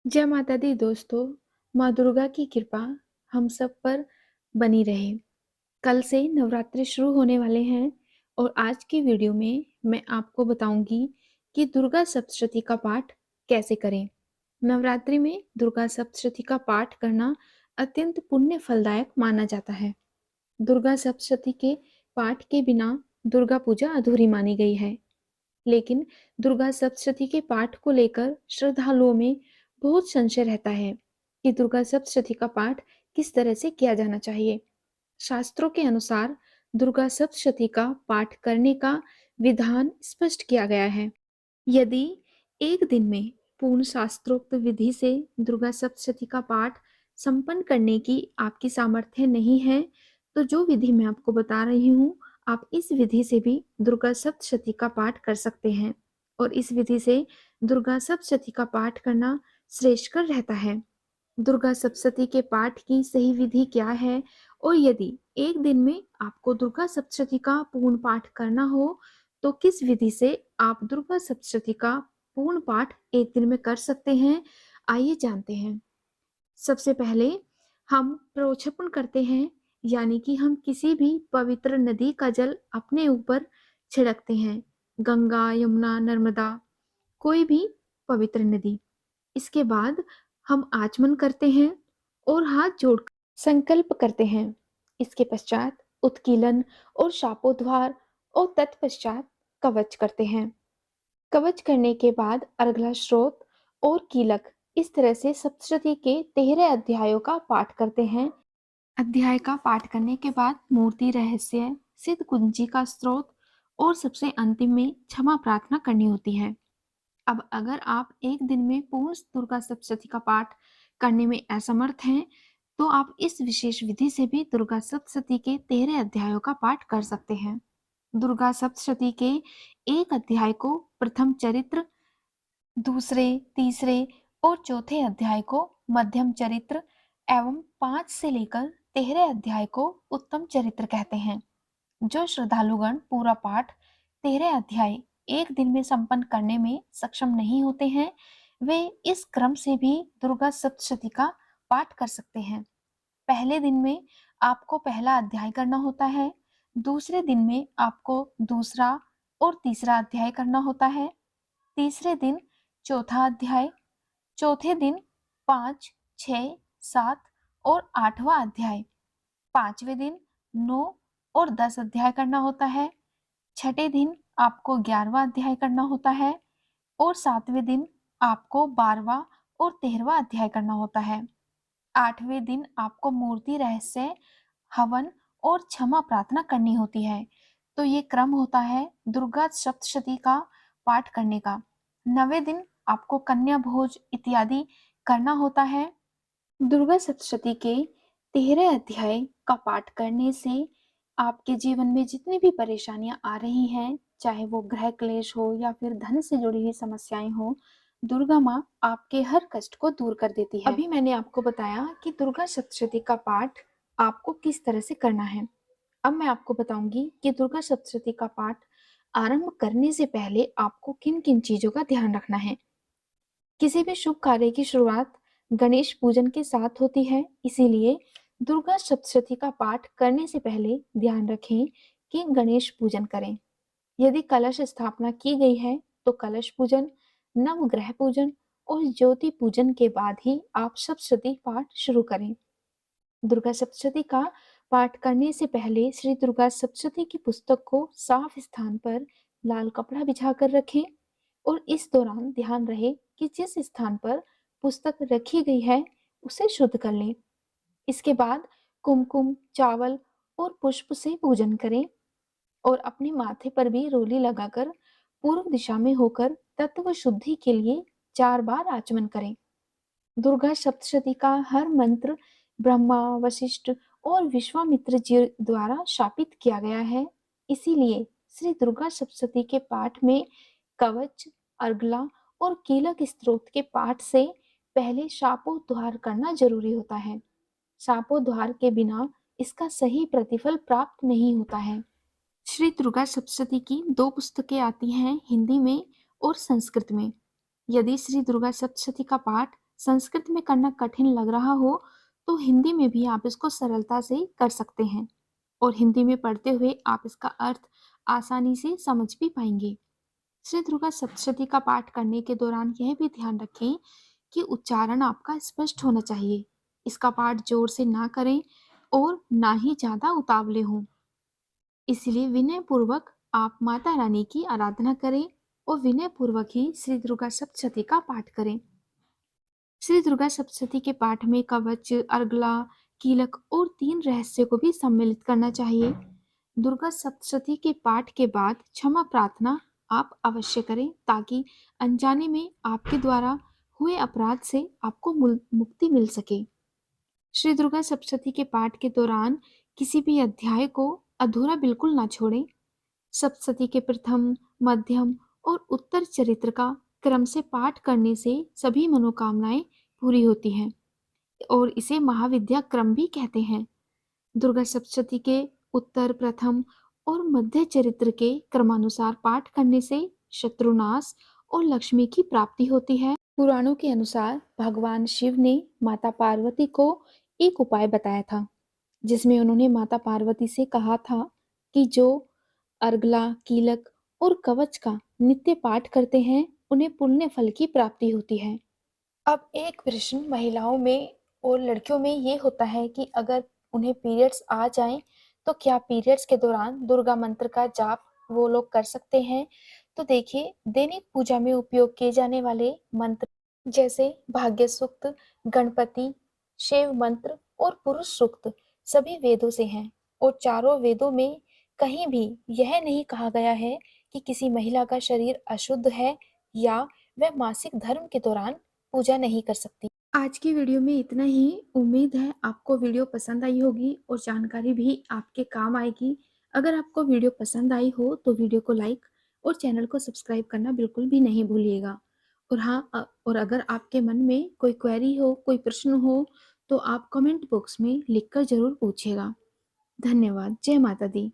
जय माता दी दोस्तों, माँ दुर्गा की कृपा हम सब पर बनी रहे। कल से नवरात्रि शुरू होने वाले हैं और आज की वीडियो में मैं आपको बताऊंगी कि दुर्गा सप्तशती का पाठ कैसे करें। नवरात्रि में दुर्गा सप्तशती का पाठ करना अत्यंत पुण्य फलदायक माना जाता है। दुर्गा सप्तशती के पाठ के बिना दुर्गा पूजा अधूरी मानी गई है। लेकिन दुर्गा सप्तशती के पाठ को लेकर श्रद्धालुओं में बहुत संशय रहता है कि दुर्गा सप्तशती का पाठ किस तरह से किया जाना चाहिए। शास्त्रों के अनुसार दुर्गा सप्तशती का पाठ करने का विधान स्पष्ट किया गया है। यदि एक दिन में पूर्ण शास्त्रोक्त विधि से दुर्गा सप्तशती का पाठ संपन्न करने की आपकी सामर्थ्य नहीं है, तो जो विधि मैं आपको बता रही हूँ, आप इस विधि से भी दुर्गा सप्तशती का पाठ कर सकते हैं और इस विधि से दुर्गा सप्तशती का पाठ करना श्रेयस्कर रहता है। दुर्गा सप्तशती के पाठ की सही विधि क्या है और यदि एक दिन में आपको दुर्गा सप्तशती का पूर्ण पाठ करना हो, तो किस विधि से आप दुर्गा सप्तशती का पूर्ण पाठ एक दिन में कर सकते हैं, आइए जानते हैं। सबसे पहले हम प्रोक्षेपण करते हैं, यानी कि हम किसी भी पवित्र नदी का जल अपने ऊपर छिड़कते हैं। गंगा, यमुना, नर्मदा, कोई भी पवित्र नदी। इसके बाद हम आचमन करते हैं और हाथ जोड़कर संकल्प करते हैं। इसके पश्चात उत्कीलन और शापोद्वार और तत्पश्चात कवच करते हैं। कवच करने के बाद अर्गला स्रोत और कीलक, इस तरह से सप्तशती के 13 अध्यायों का पाठ करते हैं। अध्याय का पाठ करने के बाद मूर्ति रहस्य, सिद्ध कुंजी का स्रोत और सबसे अंतिम में क्षमा प्रार्थना करनी होती है। अब अगर आप एक दिन में पूर्ण दुर्गा सप्तशती का पाठ करने में असमर्थ हैं, तो आप इस विशेष विधि से भी दुर्गा सप्तशती के 13 अध्यायों का पाठ कर सकते हैं। दुर्गा सप्तशती के एक अध्याय को प्रथम चरित्र, दूसरे, तीसरे और चौथे अध्याय को मध्यम चरित्र एवं 5 से लेकर 13 अध्याय को उत्तम चरित्र कहते हैं। जो श्रद्धालुगण पूरा पाठ 13 अध्याय एक दिन में संपन्न करने में सक्षम नहीं होते हैं, वे इस क्रम से भी दुर्गा सप्तशती का पाठ कर सकते हैं। पहले दिन में आपको पहला अध्याय करना होता है, दूसरे दिन में आपको दूसरा और तीसरा अध्याय करना होता है, तीसरे दिन चौथा अध्याय, चौथे दिन 5, 6, 7 और 8वां अध्याय, पांचवें दिन 9 और 10 अध्याय करना होता है, छठे दिन आपको 11वां अध्याय करना होता है और 7वें दिन आपको 12वां और 13वां अध्याय करना होता है। 8वें दिन आपको मूर्ति रहस्य, हवन और क्षमा प्रार्थना करनी होती है। तो ये क्रम होता है दुर्गा सप्तशती का पाठ करने का। 9वें दिन आपको कन्या भोज इत्यादि करना होता है। दुर्गा सप्तशती के 13 अध्याय का पाठ करने से आपके जीवन में जितनी भी परेशानियां आ रही हैं, चाहे वो गृह क्लेश हो या फिर धन से जुड़ी हुई समस्याएं हो, दुर्गा माँ आपके हर कष्ट को दूर कर देती है। अभी मैंने आपको बताया कि दुर्गा सप्तशती का पाठ आपको किस तरह से करना है। अब मैं आपको बताऊंगी कि दुर्गा सप्तशती का पाठ आरंभ करने से पहले आपको किन किन चीजों का ध्यान रखना है। किसी भी शुभ कार्य की शुरुआत गणेश पूजन के साथ होती है, इसीलिए दुर्गा सप्तशती का पाठ करने से पहले ध्यान रखें कि गणेश पूजन करें। यदि कलश स्थापना की गई है, तो कलश पूजन, नवग्रह पूजन और ज्योति पूजन के बाद ही आप सप्तशती पाठ शुरू करें। दुर्गा सप्तशती का पाठ करने से पहले श्री दुर्गा सप्तशती की पुस्तक को साफ स्थान पर लाल कपड़ा बिछाकर रखें और इस दौरान ध्यान रहे कि जिस स्थान पर पुस्तक रखी गई है उसे शुद्ध कर लें। इसके बाद कुमकुम, चावल और पुष्प से पूजन करें और अपने माथे पर भी रोली लगाकर पूर्व दिशा में होकर तत्व शुद्धि के लिए 4 बार आचमन करें। दुर्गा सप्तशती का हर मंत्र ब्रह्मा, वशिष्ठ और विश्वामित्र जी द्वारा शापित किया गया है। इसीलिए श्री दुर्गा सप्तशती के पाठ में कवच, अर्गला और कीलक स्तोत्र के पाठ से पहले शापोद्धार करना जरूरी होता है। शापोद्धार के बिना इसका सही प्रतिफल प्राप्त नहीं होता है। श्री दुर्गा सप्तशती की 2 पुस्तकें आती हैं, हिंदी में और संस्कृत में। यदि श्री दुर्गा सप्तशती का पाठ संस्कृत में करना कठिन लग रहा हो तो हिंदी में भी आप इसको सरलता से कर सकते हैं और हिंदी में पढ़ते हुए आप इसका अर्थ आसानी से समझ भी पाएंगे। श्री दुर्गा सप्तशती का पाठ करने के दौरान यह भी ध्यान रखें कि उच्चारण आपका स्पष्ट होना चाहिए। इसका पाठ जोर से ना करें और ना ही ज्यादा उतावले हों। इसलिए विनय पूर्वक आप माता रानी की आराधना करें और विनय पूर्वक ही श्री दुर्गा सप्तशती का पाठ करें। श्री दुर्गा सप्तशती के पाठ में कवच, अर्गला, कीलक और 3 रहस्य को भी सम्मिलित करना चाहिए। दुर्गा सप्तशती के पाठ के बाद क्षमा प्रार्थना आप अवश्य करें ताकि अनजाने में आपके द्वारा हुए अपराध से आपको मुक्ति मिल सके। श्री दुर्गा सप्तशती के पाठ के दौरान किसी भी अध्याय को अधूरा बिल्कुल ना छोड़ें। सप्तशती के प्रथम, मध्यम और उत्तर चरित्र का क्रम से पाठ करने से सभी मनोकामनाएं पूरी होती हैं और इसे महाविद्या क्रम भी कहते हैं। दुर्गा सप्तशती के उत्तर, प्रथम और मध्य चरित्र के क्रमानुसार पाठ करने से शत्रुनाश और लक्ष्मी की प्राप्ति होती है। पुराणों के अनुसार भगवान शिव ने माता पार्वती को एक उपाय बताया था जिसमें उन्होंने माता पार्वती से कहा था कि जो अर्गला, कीलक और कवच का नित्य पाठ करते हैं उन्हें पुण्य फल की प्राप्ति होती है। अब एक प्रश्न महिलाओं में और लड़कियों में ये होता है कि अगर उन्हें पीरियड्स आ जाएं तो क्या पीरियड्स के दौरान दुर्गा मंत्र का जाप वो लोग कर सकते हैं? तो देखिए, दैनिक पूजा में उपयोग किए जाने वाले मंत्र जैसे भाग्य सूक्त, गणपति, शिव मंत्र और पुरुष सूक्त सभी वेदों से हैं और चारों वेदों में कहीं भी यह नहीं कहा गया है कि किसी महिला का शरीर अशुद्ध है या वह मासिक धर्म के दौरान पूजा नहीं कर सकती। आज की वीडियो में इतना ही। उम्मीद है आपको वीडियो पसंद आई होगी और जानकारी भी आपके काम आएगी। अगर आपको वीडियो पसंद आई हो तो वीडियो को लाइक और चैनल को सब्सक्राइब करना बिल्कुल भी नहीं भूलिएगा। और हाँ, और अगर आपके मन में कोई क्वेरी हो, कोई प्रश्न हो तो आप कमेंट बॉक्स में लिखकर जरूर पूछिएगा। धन्यवाद। जय माता दी।